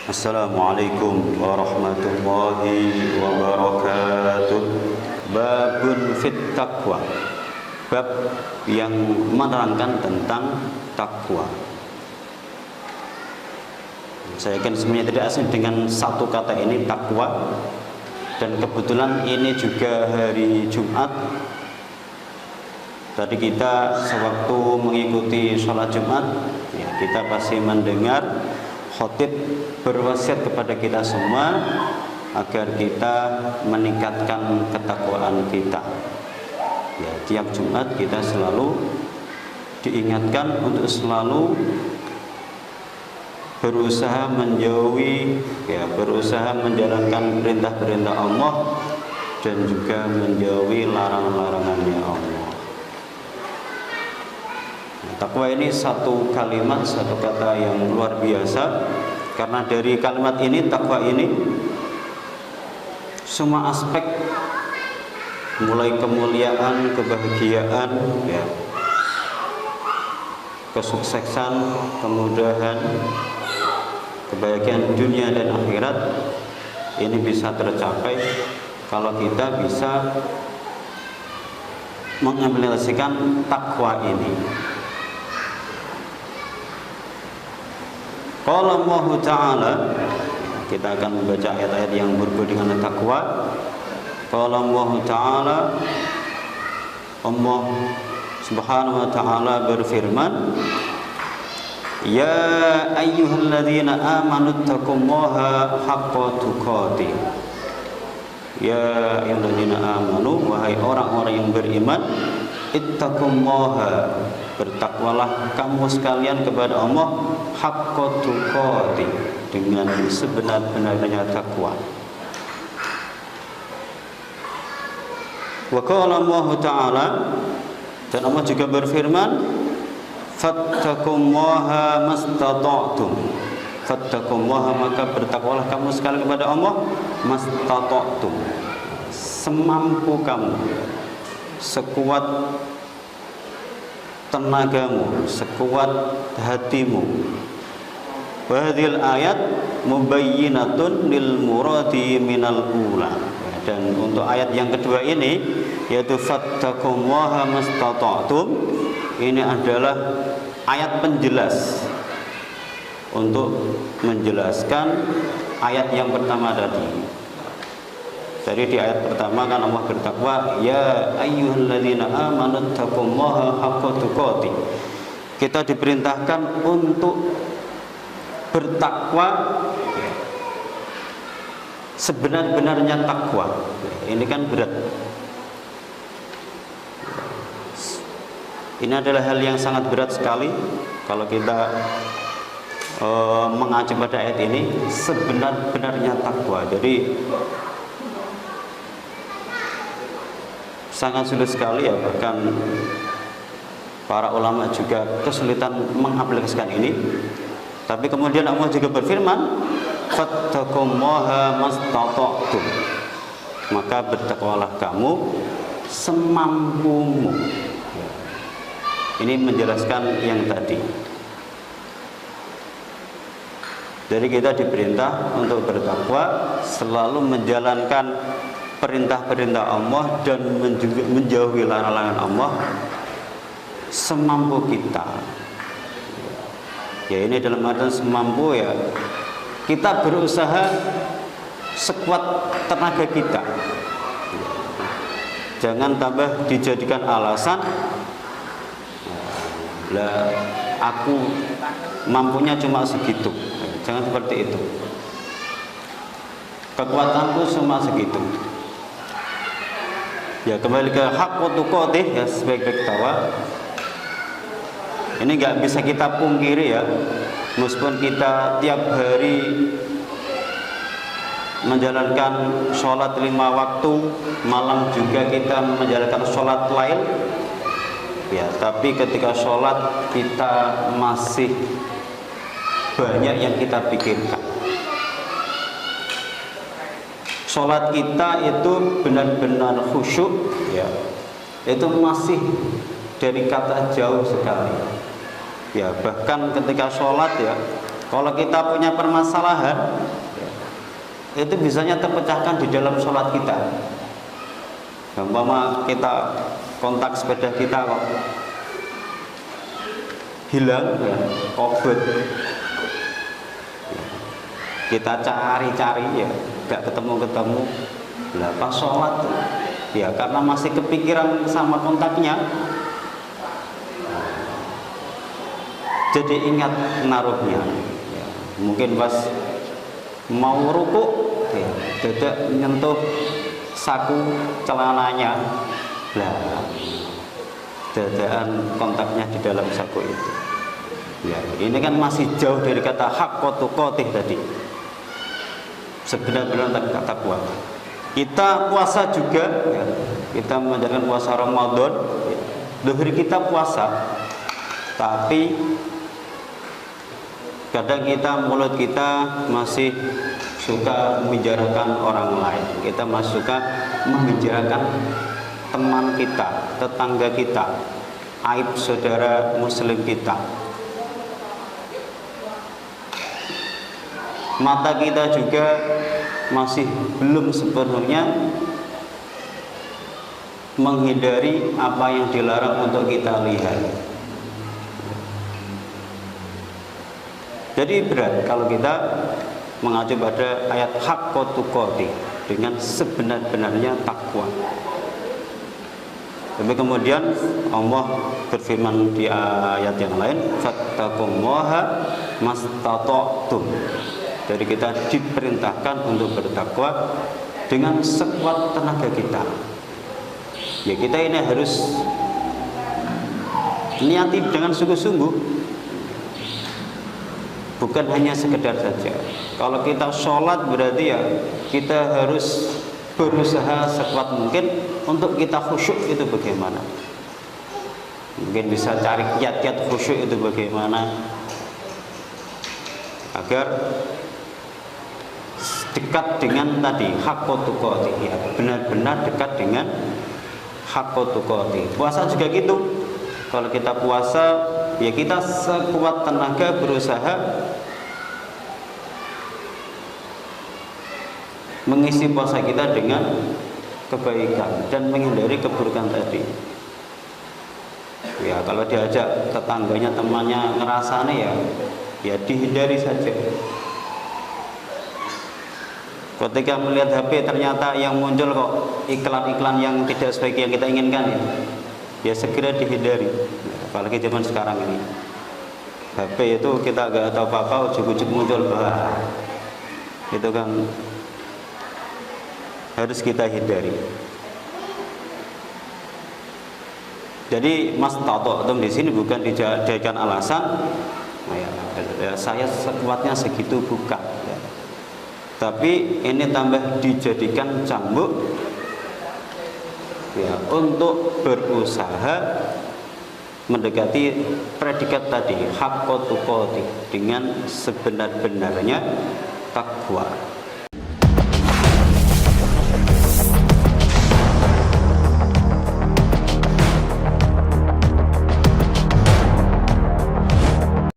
Assalamualaikum warahmatullahi wabarakatuh. Babun fit taqwa. Bab yang menerangkan tentang takwa. Saya yakin semuanya tidak asing dengan satu kata ini, takwa. Dan kebetulan ini juga hari Jumat. Tadi kita sewaktu mengikuti sholat Jumat, ya, kita pasti mendengar khatib berwasiat kepada kita semua agar kita meningkatkan ketakwaan kita. Ya, tiap Jumat kita selalu diingatkan untuk selalu berusaha menjauhi, ya, berusaha menjalankan perintah-perintah Allah dan juga menjauhi larangan-larangannya Allah. Takwa ini satu kalimat, satu kata yang luar biasa. Karena dari kalimat ini, takwa ini, semua aspek, mulai kemuliaan, kebahagiaan, ya, kesuksesan, kemudahan, kebahagiaan dunia dan akhirat, ini bisa tercapai kalau kita bisa mengimplementasikan takwa ini. Qala Allah Ta'ala, kita akan membaca ayat-ayat yang berhubungan dengan takwa. Qala Allah Ta'ala, Allah Subhanahu wa Ta'ala berfirman, Ya ayyuhalladzina amanu taqullaha haqqa tuqatih. Ya ayyuhalladzina amanu, wahai orang-orang yang beriman, ittaqullaha, bertakwalah kamu sekalian kepada Allah, haqqa tuqatih, dengan sebenar-benarnya takwa. Wa qala Allah Ta'ala, dan Allah juga berfirman, fattaqullaha mastata'tum. Fattaqullaha, maka bertakwalah kamu sekalian kepada Allah, mastata'tum, semampu kamu, sekuat tenagamu, sekuat hatimu. Wahadil ayat mubayyinatun lil muradi minal ula. Dan untuk ayat yang kedua ini, yaitu fattaqullaha mastata'tum, ini adalah ayat penjelas untuk menjelaskan ayat yang pertama tadi. Jadi di ayat pertama kan Allah bertakwa, ya ayyuhalladzina amanu taqullaha haqqa tuqatih. Kita diperintahkan untuk bertakwa sebenar-benarnya takwa. Ini kan berat. Ini adalah hal yang sangat berat sekali kalau kita mengacu pada ayat ini, sebenar-benarnya takwa. Jadi sangat sulit sekali, ya, bahkan para ulama juga kesulitan mengaplikasikan ini. Tapi kemudian Allah juga berfirman, fattaqullaha mastata'tum, maka bertakwalah kamu semampumu. Ini menjelaskan yang tadi. Jadi kita diperintah untuk bertakwa, selalu menjalankan perintah-perintah Allah dan menjauhi larangan Allah semampu kita. Ya, ini dalam artian semampu, ya, kita berusaha sekuat tenaga kita. Jangan tambah dijadikan alasan, lah aku mampunya cuma segitu. Jangan seperti itu. Kekuatanku cuma segitu. Ya, kembali ke haqqa tuqatih, ya, sebaik-baik takwa. Ini nggak bisa kita pungkiri, ya, meskipun kita tiap hari menjalankan sholat 5 waktu, malam juga kita menjalankan sholat lain, ya, tapi ketika sholat kita masih banyak yang kita pikirkan. Sholat kita itu benar-benar khusyuk, ya, itu masih dari kata jauh sekali. Ya, bahkan ketika sholat, ya, Kalau kita punya permasalahan, itu bisanya terpecahkan di dalam sholat kita. Umpama kita kontak sepeda kita kok hilang, ya, kobet, kita cari-cari ya, gak ketemu-ketemu. Lah pas sholat ya karena masih kepikiran sama kontaknya, jadi ingat naruhnya. Ya, mungkin pas mau rukuk, ya, dadak nyentuh saku celananya, lah dadakan kontaknya di dalam saku itu. Ya, ini kan masih jauh dari kata haqqatu qatih tadi. Sebenar-benar kata takwa. Kita puasa juga, ya, kita menjalankan puasa Ramadan, ya, zuhur kita puasa, tapi kadang mulut kita masih suka membicarakan orang lain. Kita masih suka membicarakan teman kita, tetangga kita, aib saudara muslim kita. Mata kita juga masih belum sepenuhnya menghindari apa yang dilarang untuk kita lihat. Jadi berat kalau kita mengacu pada ayat haqqatu qatih, dengan sebenar-benarnya takwa. Tapi kemudian Allah berfirman di ayat yang lain, fattaqullaha mastata'tum. Jadi kita diperintahkan untuk bertakwa dengan sekuat tenaga kita. Ya kita ini harus niati dengan sungguh-sungguh, bukan hanya sekedar saja. Kalau kita sholat berarti ya kita harus berusaha sekuat mungkin untuk kita khusyuk. Itu bagaimana? Mungkin bisa cari kiat-kiat khusyuk itu bagaimana agar dekat dengan tadi haqqatu qatih, ya, benar-benar dekat dengan haqqatu qatih. Puasa juga gitu. Kalau kita puasa ya kita sekuat tenaga berusaha mengisi puasa kita dengan kebaikan dan menghindari keburukan tadi. Ya kalau diajak tetangganya, temannya ngerasane ya dihindari saja. Ketika melihat HP ternyata yang muncul kok iklan-iklan yang tidak sebaik yang kita inginkan, ya segera dihindari. Apalagi zaman sekarang ini, HP itu kita gak tahu apa-apa, ujuk-ujuk muncul, itu kan harus kita hindari. Jadi mas tato di sini bukan dijadikan alasan, ya, saya sekuatnya segitu, bukan. Ya. Tapi ini tambah dijadikan cambuk, ya, untuk berusaha mendekati predikat tadi haqqatu qatih dengan sebenar-benarnya takwa.